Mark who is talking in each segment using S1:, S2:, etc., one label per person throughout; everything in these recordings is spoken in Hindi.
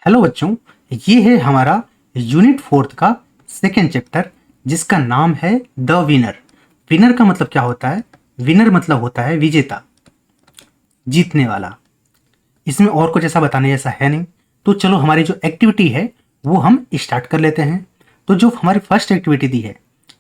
S1: हेलो बच्चों, ये है हमारा यूनिट 4 का सेकेंड चैप्टर जिसका नाम है द विनर। विनर का मतलब क्या होता है? विनर मतलब होता है विजेता, जीतने वाला। इसमें और कुछ ऐसा बताने जैसा है नहीं। तो चलो हमारी जो एक्टिविटी है वो हम स्टार्ट कर लेते हैं। तो जो हमारी फर्स्ट एक्टिविटी दी है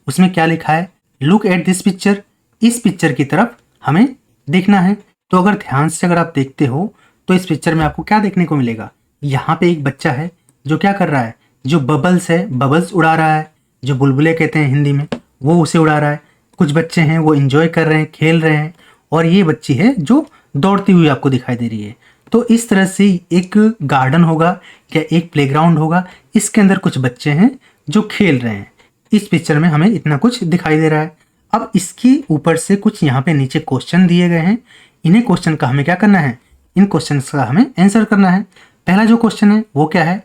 S1: उसमें क्या लिखा है? Look at this picture. इस पिक्चर की तरफ हमें देखना है। तो अगर ध्यान से अगर आप देखते हो तो इस पिक्चर में आपको क्या देखने को मिलेगा? यहाँ पे एक बच्चा है जो क्या कर रहा है? जो बबल्स है, बबल्स उड़ा रहा है, जो बुलबुले कहते हैं हिंदी में, वो उसे उड़ा रहा है। कुछ बच्चे हैं वो इंजॉय कर रहे हैं, खेल रहे हैं, और ये बच्ची है जो दौड़ती हुई आपको दिखाई दे रही है। तो इस तरह से एक गार्डन होगा या एक प्लेग्राउंड होगा, इसके अंदर कुछ बच्चे हैं जो खेल रहे हैं। इस पिक्चर में हमें इतना कुछ दिखाई दे रहा है। अब इसके ऊपर से कुछ यहाँ पे नीचे क्वेश्चन दिए गए हैं। इन्हें क्वेश्चन का हमें क्या करना है? इन क्वेश्चन का हमें आंसर करना है। पहला जो क्वेश्चन है वो क्या है?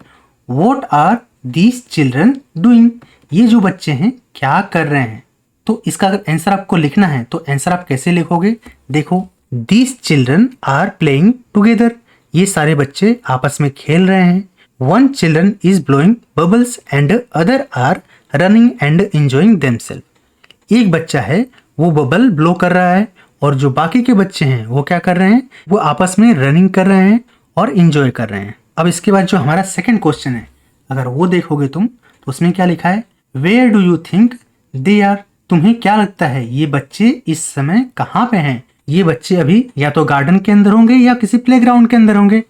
S1: What are these children doing? ये जो बच्चे हैं क्या कर रहे हैं? तो इसका अगर आंसर आपको लिखना है तो आंसर आप कैसे लिखोगे? देखो, these children are playing together. ये सारे बच्चे आपस में खेल रहे हैं। One children is blowing bubbles and other are running and enjoying themselves. एक बच्चा है वो बबल ब्लो कर रहा है और जो बाकी के बच्चे हैं वो क्या कर रहे हैं? वो आपस में रनिंग कर रहे हैं और इंजॉय कर रहे हैं। अब इसके बाद जो हमारा सेकंड क्वेश्चन है, अगर वो देखोगे तुम तो उसमें क्या लिखा है? Where do you think they are? तुम्हें क्या लगता है ये बच्चे इस समय कहाँ पे हैं? ये बच्चे अभी या तो गार्डन के अंदर होंगे या किसी प्लेग्राउंड के अंदर होंगे।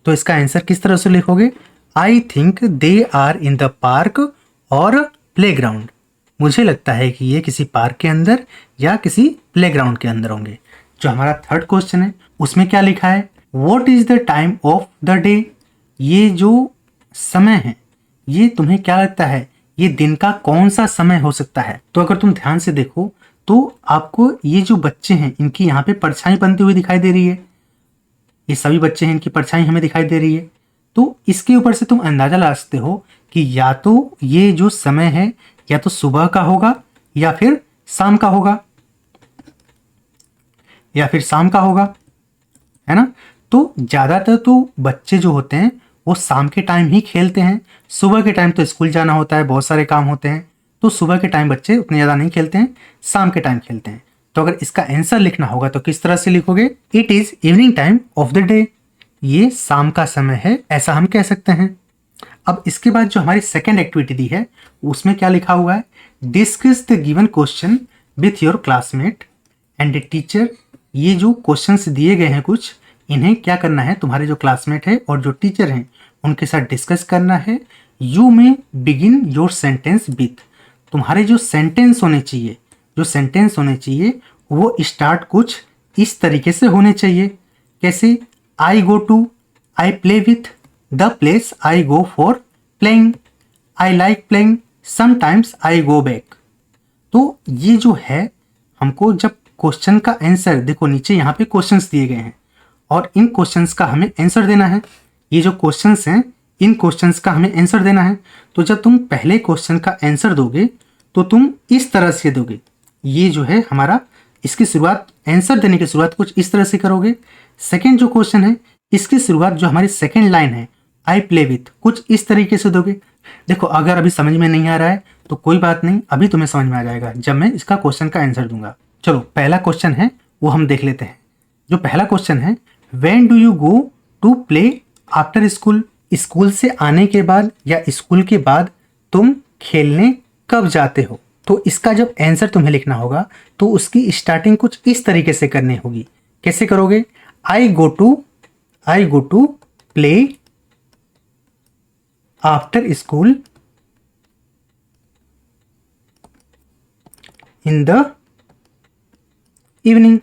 S1: तो इसका आंसर किस तरह से लिखोगे? I think they are in the park और प्लेग्राउंड। मुझे लगता है कि ये किसी पार्क के अंदर या किसी प्लेग्राउंड के अंदर होंगे। जो हमारा थर्ड क्वेश्चन है उसमें क्या लिखा है? What is the time of the day? ये जो समय है ये तुम्हें क्या लगता है ये दिन का कौन सा समय हो सकता है? तो अगर तुम ध्यान से देखो तो आपको ये जो बच्चे हैं इनकी यहाँ पे परछाई बनती हुई दिखाई दे रही है। ये सभी बच्चे हैं, इनकी परछाई हमें दिखाई दे रही है। तो इसके ऊपर से तुम अंदाजा लगा सकते हो कि या तो ये जो समय है या तो सुबह का होगा या फिर शाम का होगा, या फिर शाम का होगा, है ना? तो ज्यादातर तो बच्चे जो होते हैं वो शाम के टाइम ही खेलते हैं। सुबह के टाइम तो स्कूल जाना होता है, बहुत सारे काम होते हैं। तो सुबह के टाइम बच्चे उतने ज़्यादा नहीं खेलते हैं, शाम के टाइम खेलते हैं। तो अगर इसका आंसर लिखना होगा तो किस तरह से लिखोगे? It is evening time of the day. ये शाम का समय है, ऐसा हम कह सकते हैं। अब इसके बाद जो हमारी सेकेंड एक्टिविटी दी है उसमें क्या लिखा हुआ है? Discuss the given question with your classmate and teacher. ये जो क्वेश्चंस दिए गए हैं कुछ, इन्हें क्या करना है? तुम्हारे जो क्लासमेट है और जो टीचर हैं उनके साथ डिस्कस करना है। You may begin your sentence with. तुम्हारे जो सेंटेंस होने चाहिए, जो सेंटेंस होने चाहिए वो स्टार्ट कुछ इस तरीके से होने चाहिए। कैसे? I go to, I play with, the place I go for playing, I like playing, sometimes I go back. तो ये जो है हमको जब क्वेश्चन का आंसर, देखो नीचे यहाँ पे क्वेश्चंस दिए गए हैं और इन क्वेश्चंस का हमें आंसर देना है। ये जो क्वेश्चंस हैं इन क्वेश्चंस का हमें आंसर देना है। तो जब तुम पहले क्वेश्चन का आंसर दोगे तो तुम इस तरह से दोगे। ये जो है हमारा, इसकी शुरुआत, आंसर देने की शुरुआत कुछ इस तरह से करोगे। सेकेंड जो क्वेश्चन है इसकी शुरुआत, जो हमारी सेकेंड लाइन है, आई प्ले विथ, कुछ इस तरीके से दोगे। देखो अगर अभी समझ में नहीं आ रहा है तो कोई बात नहीं, अभी तुम्हें समझ में आ जाएगा जब मैं इसका क्वेश्चन का आंसर दूंगा। चलो पहला क्वेश्चन है वो हम देख लेते हैं। जो पहला क्वेश्चन है, when do you go to play after school? School से आने के बाद या स्कूल के बाद तुम खेलने कब जाते हो? तो इसका जब आंसर तुम्हें लिखना होगा तो उसकी स्टार्टिंग कुछ इस तरीके से करनी होगी। कैसे करोगे? I go to play after school in the evening.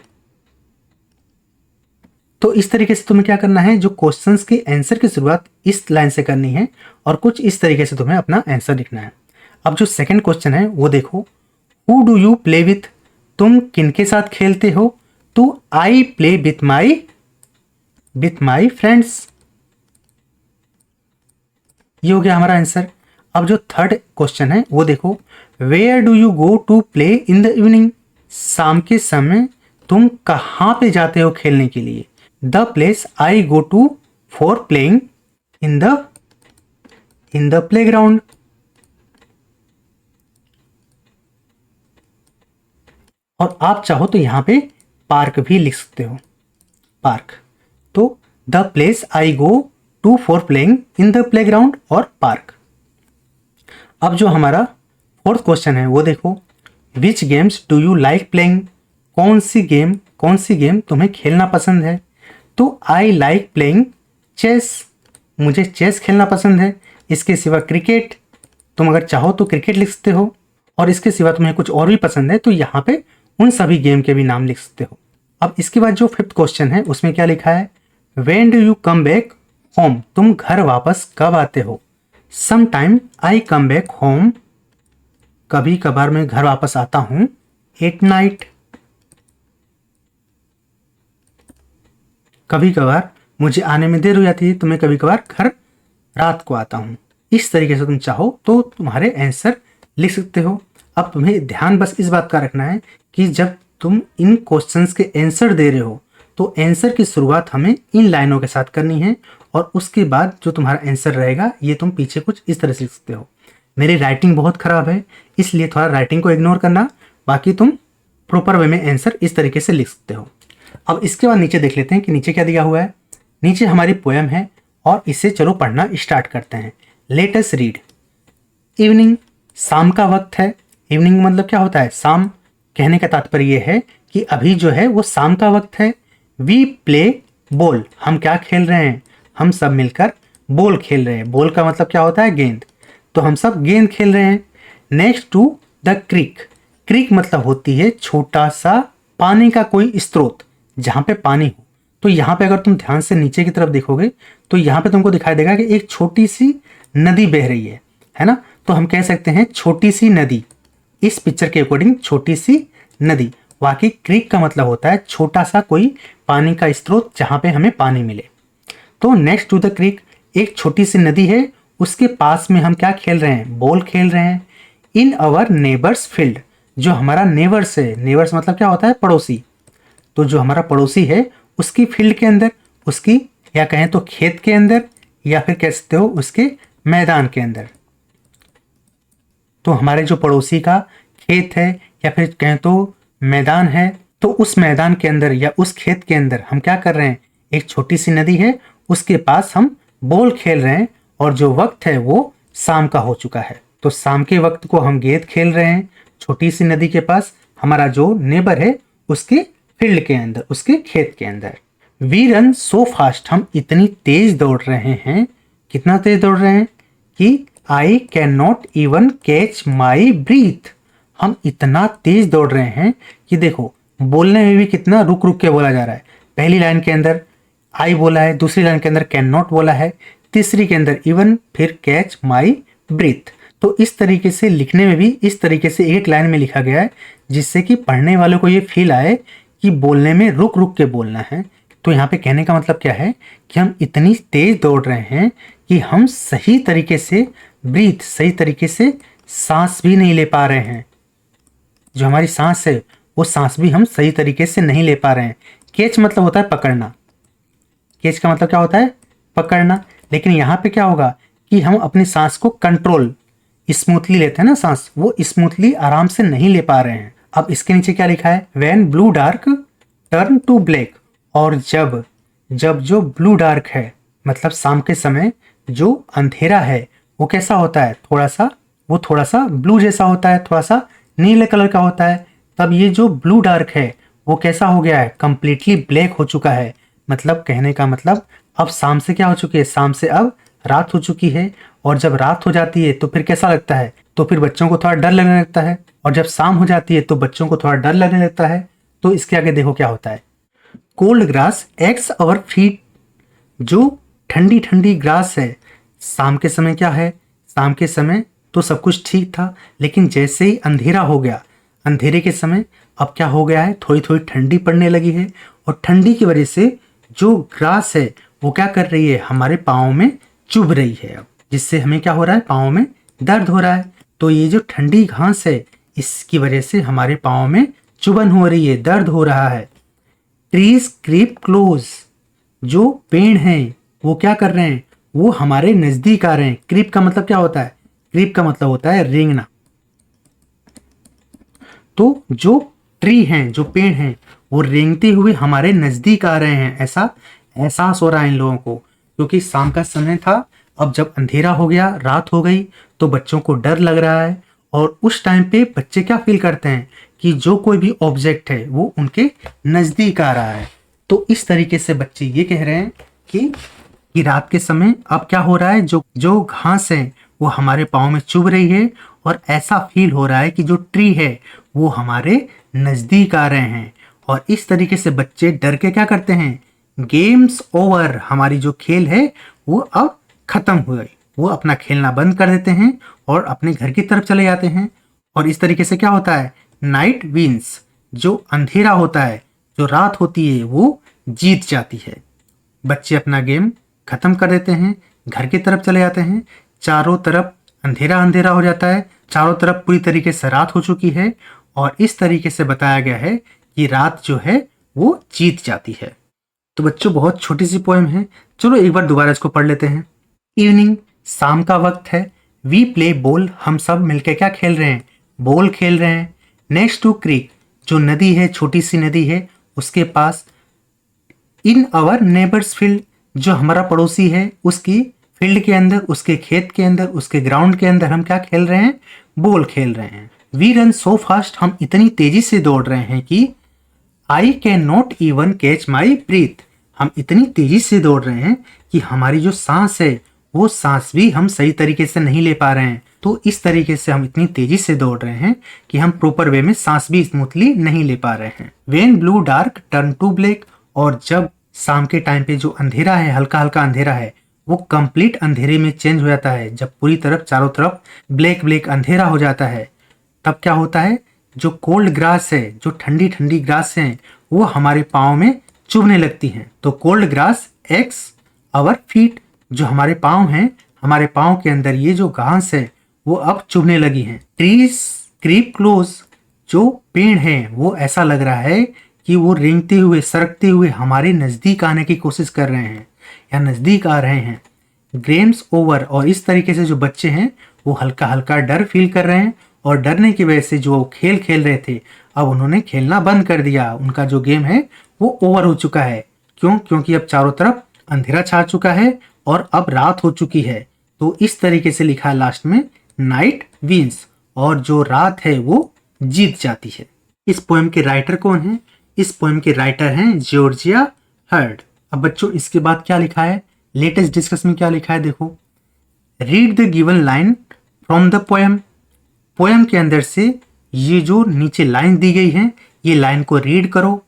S1: तो इस तरीके से तुम्हें क्या करना है? जो क्वेश्चंस के आंसर की शुरुआत इस लाइन से करनी है और कुछ इस तरीके से तुम्हें अपना आंसर लिखना है। अब जो सेकंड क्वेश्चन है वो देखो, who do you play with? तुम किनके साथ खेलते हो? तो आई प्ले विथ माई फ्रेंड्स। ये हो गया हमारा आंसर। अब जो थर्ड क्वेश्चन है वो देखो, where do you go to play in the evening? शाम के समय तुम कहाँ पे जाते हो खेलने के लिए? The place I go to for playing in the in the playground. और आप चाहो तो यहाँ पे पार्क भी लिख सकते हो, पार्क। तो the place I go to for playing in the playground और पार्क। अब जो हमारा फोर्थ क्वेश्चन है वो देखो, which games do you like playing? कौन सी गेम तुम्हें खेलना पसंद है? तो आई लाइक प्लेइंग चेस, मुझे चेस खेलना पसंद है। इसके सिवा क्रिकेट, तुम अगर चाहो तो क्रिकेट लिख सकते हो। और इसके सिवा तुम्हें कुछ और भी पसंद है तो यहाँ पे उन सभी गेम के भी नाम लिख सकते हो। अब इसके बाद जो फिफ्थ क्वेश्चन है उसमें क्या लिखा है, when do you come back home? तुम घर वापस कब आते हो? Some time I come back home, कभी कभार मैं घर वापस आता हूं एट नाइट, कभी कभार मुझे आने में देर हो जाती है तो मैं कभी कभार घर रात को आता हूं। इस तरीके से तुम चाहो तो तुम्हारे आंसर लिख सकते हो। अब तुम्हें ध्यान बस इस बात का रखना है कि जब तुम इन क्वेश्चंस के आंसर दे रहे हो तो आंसर की शुरुआत हमें इन लाइनों के साथ करनी है और उसके बाद जो तुम्हारा आंसर रहेगा ये तुम पीछे कुछ इस तरह से लिख सकते हो। मेरी राइटिंग बहुत ख़राब है इसलिए थोड़ा राइटिंग को इग्नोर करना, बाकी तुम प्रॉपर वे में आंसर इस तरीके से लिख सकते हो। अब इसके बाद नीचे देख लेते हैं कि नीचे क्या दिया हुआ है। नीचे हमारी पोएम है और इसे चलो पढ़ना स्टार्ट करते हैं। Let us read. इवनिंग, शाम का वक्त है। इवनिंग मतलब क्या होता है, शाम। कहने का तात्पर्य यह है कि अभी जो है वो शाम का वक्त है। वी प्ले बॉल, हम क्या खेल रहे हैं, हम सब मिलकर बॉल खेल रहे हैं। बॉल का मतलब क्या होता है, गेंद। तो हम सब गेंद खेल रहे हैं। Next to the creek, creek मतलब होती है छोटा सा पानी का कोई स्रोत जहाँ पे पानी हो। तो यहाँ पे अगर तुम ध्यान से नीचे की तरफ देखोगे तो यहाँ पे तुमको दिखाई देगा कि एक छोटी सी नदी बह रही है ना। तो हम कह सकते हैं छोटी सी नदी, इस पिक्चर के अकॉर्डिंग छोटी सी नदी। वाकई क्रीक का मतलब होता है छोटा सा कोई पानी का स्रोत जहाँ पे हमें पानी मिले। तो नेक्स्ट टू द क्रीक, एक छोटी सी नदी है, उसके पास में हम क्या खेल रहे हैं, बॉल खेल रहे हैं। इन अवर नेबर्स फील्ड, जो हमारा नेबर्स है, नेबर्स मतलब क्या होता है, पड़ोसी। तो जो हमारा पड़ोसी है उसकी फील्ड के अंदर, उसकी या कहें तो खेत के अंदर, या फिर कह सकते हो उसके मैदान के अंदर। तो हमारे जो पड़ोसी का खेत है या फिर कहें तो मैदान है, तो उस मैदान के अंदर या उस खेत के अंदर हम क्या कर रहे हैं, एक छोटी सी नदी है, उसके पास हम बॉल खेल रहे हैं और जो वक्त है वो शाम का हो चुका है। तो शाम के वक्त को हम गेंद खेल रहे हैं छोटी सी नदी के पास, हमारा जो नेबर है उसके फील्ड के अंदर, उसके खेत के अंदर। वी रन सो फास्ट, हम इतनी तेज दौड़ रहे हैं। कितना तेज दौड़ रहे हैं कि I can not even catch my breath, हम इतना तेज दौड़ रहे हैं कि देखो बोलने में भी कितना रुक रुक के बोला जा रहा है। पहली लाइन के अंदर आई बोला है, दूसरी लाइन के अंदर कैन नॉट बोला है, तीसरी के अंदर इवन, फिर कैच माई ब्रीथ। तो इस तरीके से लिखने में भी इस तरीके से एक लाइन में लिखा गया है जिससे कि पढ़ने वालों को ये फील आए कि बोलने में रुक रुक के बोलना है। तो यहाँ पे कहने का मतलब क्या है कि हम इतनी तेज दौड़ रहे हैं कि हम सही तरीके से ब्रीथ, सही तरीके से सांस भी नहीं ले पा रहे हैं। जो हमारी सांस है वो सांस भी हम सही तरीके से नहीं ले पा रहे हैं। कैच मतलब होता है पकड़ना, कैच का मतलब क्या होता है, पकड़ना। लेकिन यहाँ पे क्या होगा कि हम अपनी सांस को कंट्रोल, स्मूथली लेते हैं ना सांस, वो स्मूथली आराम से नहीं ले पा रहे हैं। अब इसके नीचे क्या लिखा है, when blue dark turn to black, और जब जो ब्लू डार्क है मतलब शाम के समय जो अंधेरा है वो कैसा होता है, थोड़ा सा ब्लू जैसा होता है, थोड़ा सा नीले कलर का होता है। तब ये जो ब्लू डार्क है वो कैसा हो गया है, कंप्लीटली ब्लैक हो चुका है। मतलब कहने का मतलब अब शाम से क्या हो चुकी है, शाम से अब रात हो चुकी है। और जब रात हो जाती है तो फिर कैसा लगता है, तो फिर बच्चों को थोड़ा डर लगने लगता है। और जब शाम हो जाती है तो बच्चों को थोड़ा डर लगने लगता है। तो इसके आगे देखो क्या होता है, कोल्ड ग्रास एक्स अवर फीट, जो ठंडी ठंडी ग्रास है। शाम के समय क्या है, शाम के समय तो सब कुछ ठीक था, लेकिन जैसे ही अंधेरा हो गया, अंधेरे के समय अब क्या हो गया है, थोड़ी थोड़ी ठंडी पड़ने लगी है। और ठंडी की वजह से जो ग्रास है वो क्या कर रही है, हमारे पाँव में चुभ रही है अब, जिससे हमें क्या हो रहा है, पाँव में दर्द हो रहा है। तो ये जो ठंडी घास है इसकी वजह से हमारे पाँव में चुभन हो रही है, दर्द हो रहा है। ट्रीज क्रीप क्लोज, जो पेड़ हैं वो क्या कर रहे हैं, वो हमारे नजदीक आ रहे हैं। क्रीप का मतलब क्या होता है? क्रीप का मतलब होता है रेंगना। तो जो ट्री हैं, जो पेड़ हैं, वो रेंगते हुए हमारे नजदीक आ रहे हैं, ऐसा एहसास हो रहा है इन लोगों को। क्योंकि शाम का समय था, अब जब अंधेरा हो गया, रात हो गई, तो बच्चों को डर लग रहा है। और उस टाइम पे बच्चे क्या फील करते हैं कि जो कोई भी ऑब्जेक्ट है वो उनके नजदीक आ रहा है। तो इस तरीके से बच्चे ये कह रहे हैं कि रात के समय अब क्या हो रहा है, जो जो घास है वो हमारे पाँव में चुभ रही है, और ऐसा फील हो रहा है कि जो ट्री है वो हमारे नजदीक आ रहे हैं। और इस तरीके से बच्चे डर के क्या करते हैं, गेम्स ओवर, हमारी जो खेल है वो अब खत्म हो गई, वो अपना खेलना बंद कर देते हैं और अपने घर की तरफ चले जाते हैं। और इस तरीके से क्या होता है, नाइट विंस, जो अंधेरा होता है, जो रात होती है, वो जीत जाती है। बच्चे अपना गेम खत्म कर देते हैं, घर की तरफ चले जाते हैं। चारों तरफ अंधेरा अंधेरा हो जाता है, चारों तरफ पूरी तरीके से रात हो चुकी है। और इस तरीके से बताया गया है कि रात जो है वो जीत जाती है। तो बच्चों, बहुत छोटी सी पोएम है, चलो एक बार दोबारा इसको पढ़ लेते हैं। इवनिंग, शाम का वक्त है। वी प्ले बॉल, हम सब मिलकर क्या खेल रहे हैं, बॉल खेल रहे हैं। नेक्स्ट टू क्रीक, जो नदी है, छोटी सी नदी है, उसके पास। इन आवर नेबर्स फील्ड, जो हमारा पड़ोसी है, उसकी फील्ड के अंदर, उसके खेत के अंदर, उसके ग्राउंड के अंदर हम क्या खेल रहे हैं, बॉल खेल रहे हैं। वी रन सो फास्ट, हम इतनी तेजी से दौड़ रहे हैं कि I can not even catch my breath, हम इतनी तेजी से दौड़ रहे हैं कि हमारी जो सांस है वो सांस भी हम सही तरीके से नहीं ले पा रहे हैं। तो इस तरीके से हम इतनी तेजी से दौड़ रहे हैं कि हम प्रॉपर वे में सांस भी स्मूथली नहीं ले पा रहे हैं। When blue dark turn to black, और जब शाम के टाइम पे जो अंधेरा है, हल्का हल्का अंधेरा है, वो कंप्लीट अंधेरे में चेंज हो जाता है। जब पूरी तरफ चारों तरफ ब्लैक ब्लैक अंधेरा हो जाता है, तब क्या होता है, जो कोल्ड ग्रास है, जो ठंडी ठंडी ग्रास है, वो हमारे पाँव में चुभने लगती हैं। तो cold grass ex our feet, जो हमारे पाँव हैं, हमारे पाँव के अंदर ये जो घास है वो अब चुभने लगी हैं। ट्रीज क्रीप क्लोज, जो पेड़ हैं वो ऐसा लग रहा है कि वो रेंगते हुए, सरकते हुए हमारे नज़दीक आने की कोशिश कर रहे हैं या नज़दीक आ रहे हैं। गेम्स ओवर, और इस तरीके से जो बच्चे हैं वो हल्का हल्का डर फील कर रहे हैं, और डरने की वजह से जो खेल खेल रहे थे अब उन्होंने खेलना बंद कर दिया। उनका जो गेम है वो ओवर हो चुका है। क्यों? क्योंकि अब चारों तरफ अंधेरा छा चुका है और अब रात हो चुकी है। तो इस तरीके से लिखा है लास्ट में, नाइट विंस, और जो रात है वो जीत जाती है। इस पोएम के राइटर कौन है? इस पोएम के राइटर हैं जॉर्जिया हर्ड। अब बच्चों, इसके बाद क्या लिखा है, लेटेस्ट डिस्कस में क्या लिखा है, देखो। Read the given line from the poem, poem के अंदर से ये जो नीचे लाइन दी गई है, ये लाइन को रीड करो।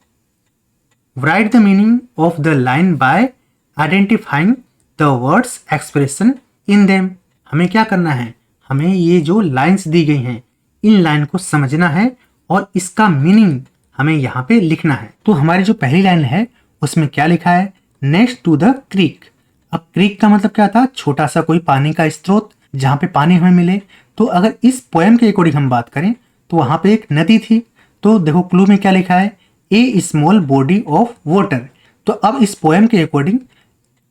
S1: Right the meaning of the line by identifying the words expression in them, हमें क्या करना है, हमें ये जो लाइन्स दी गई हैं इन लाइन को समझना है और इसका मीनिंग हमें यहाँ पे लिखना है। तो हमारी जो पहली लाइन है उसमें क्या लिखा है, नेक्स्ट टू द क्रीक। अब क्रीक का मतलब क्या था, छोटा सा कोई पानी का स्रोत जहाँ पे पानी हमें मिले। तो अगर इस पोएम के अकॉर्डिंग हम बात करें तो वहाँ पे एक नदी थी। तो देखो क्लू में क्या लिखा है, a small body of water. तो अब इस पोएम के according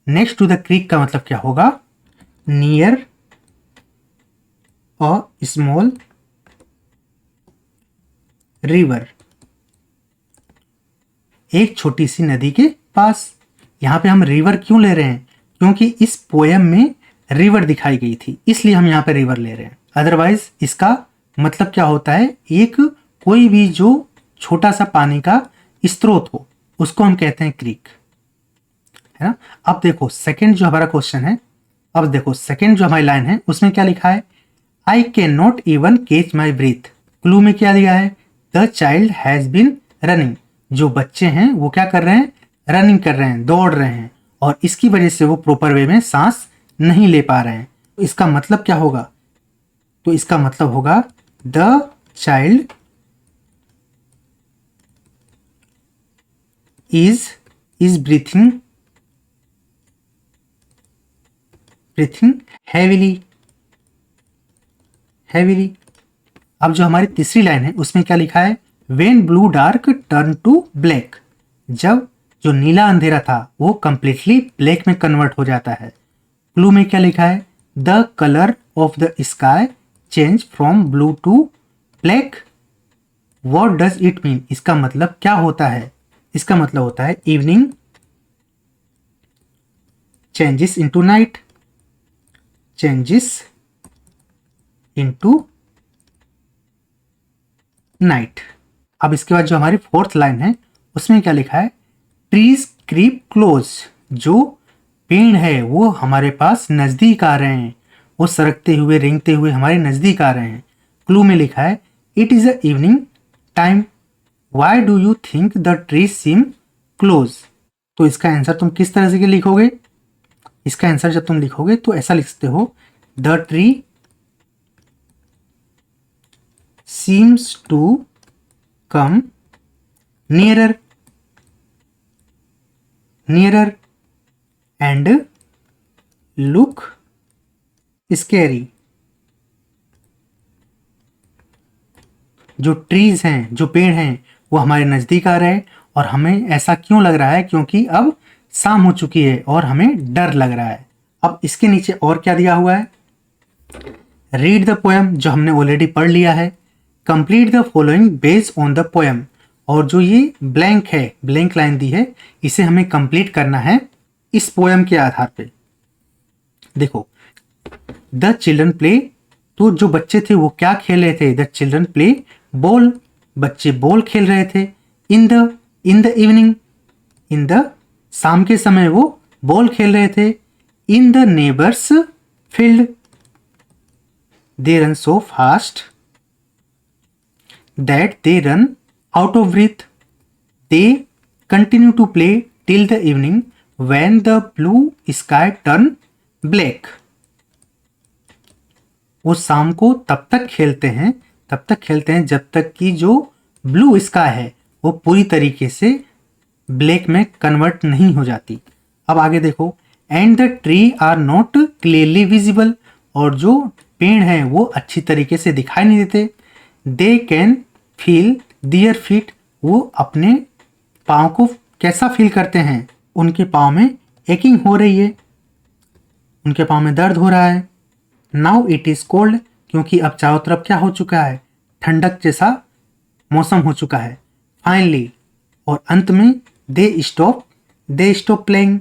S1: next to the creek का मतलब क्या होगा, नियर अ स्मॉल रिवर, एक छोटी सी नदी के पास। यहाँ पे हम रिवर क्यों ले रहे हैं, क्योंकि इस पोएम में रिवर दिखाई गई थी, इसलिए हम यहाँ पे रिवर ले रहे हैं। अदरवाइज इसका मतलब क्या होता है, एक कोई भी जो छोटा सा पानी का स्रोत हो उसको हम कहते हैं क्रीक, है ना। अब देखो सेकंड जो हमारा क्वेश्चन है, अब देखो सेकंड जो हमारी लाइन है उसमें क्या लिखा है, I can not even catch my breath. Clue में क्या दिया है, the child has been running, जो बच्चे हैं वो क्या कर रहे हैं, रनिंग कर रहे हैं, दौड़ रहे हैं, और इसकी वजह से वो प्रॉपर वे में सांस नहीं ले पा रहे हैं। तो इसका मतलब क्या होगा, तो इसका मतलब होगा the child is breathing heavily. अब जो हमारी तीसरी लाइन है उसमें क्या लिखा है, when blue dark turn to black, जब जो नीला अंधेरा था वो कंप्लीटली ब्लैक में कन्वर्ट हो जाता है। क्लू में क्या लिखा है? The colour of the sky change from blue to black. What does it mean? इसका मतलब क्या होता है? इसका मतलब होता है evening changes into night, changes into night. अब इसके बाद जो हमारी फोर्थ लाइन है उसमें क्या लिखा है? Trees creep close. जो पेड़ है वो हमारे पास नजदीक आ रहे हैं, वो सरकते हुए रेंगते हुए हमारे नजदीक आ रहे हैं। क्लू में लिखा है it is a evening time, why do you think the trees seem close. तो इसका आंसर तुम किस तरह से लिखोगे? इसका आंसर जब तुम लिखोगे तो ऐसा लिख सकते हो, the tree seems to come nearer and look scary। जो ट्रीज हैं, जो पेड़ हैं, वो हमारे नजदीक आ रहे हैं और हमें ऐसा क्यों लग रहा है? क्योंकि अब शाम हो चुकी है और हमें डर लग रहा है। अब इसके नीचे और क्या दिया हुआ है? रीड द पोएम, जो हमने ऑलरेडी पढ़ लिया है। Complete the following based on the poem, और जो ये ब्लैंक है, ब्लैंक लाइन दी है, इसे हमें कंप्लीट करना है इस पोएम के आधार पे। देखो, द चिल्ड्रन प्ले, तो जो बच्चे थे वो क्या खेल रहे थे? द चिल्ड्रन प्ले बॉल, बच्चे बॉल खेल रहे थे। इन द इवनिंग, इन द शाम के समय वो बॉल खेल रहे थे। In the neighbours field they run so fast that they run out of breath. They continue to play till the evening when the blue sky turn black. वो शाम को तब तक खेलते हैं जब तक कि जो ब्लू स्काई है वो पूरी तरीके से ब्लैक में कन्वर्ट नहीं हो जाती। अब आगे देखो, and the tree are not clearly visible, और जो पेड़ हैं वो अच्छी तरीके से दिखाई नहीं देते। They can feel their feet, वो अपने पाँव को कैसा फील करते हैं? उनके पाँव में एकिंग हो रही है, उनके पाँव में दर्द हो रहा है। नाउ इट इज़ कोल्ड, क्योंकि अब चारों तरफ क्या हो चुका है? ठंडक जैसा मौसम हो चुका है। फाइनली, और अंत में दे स्टॉप प्लेइंग,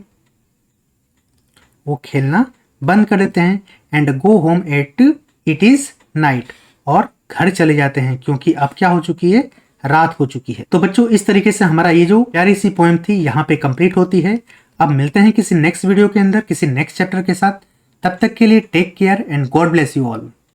S1: वो खेलना बंद कर देते हैं। And go home at it is night, और घर चले जाते हैं क्योंकि अब क्या हो चुकी है? रात हो चुकी है। तो बच्चों, इस तरीके से हमारा ये जो प्यारी सी पोएम थी यहाँ पे कंप्लीट होती है। अब मिलते हैं किसी नेक्स्ट वीडियो के अंदर, किसी नेक्स्ट चैप्टर के साथ। तब तक के लिए take care and God bless you all.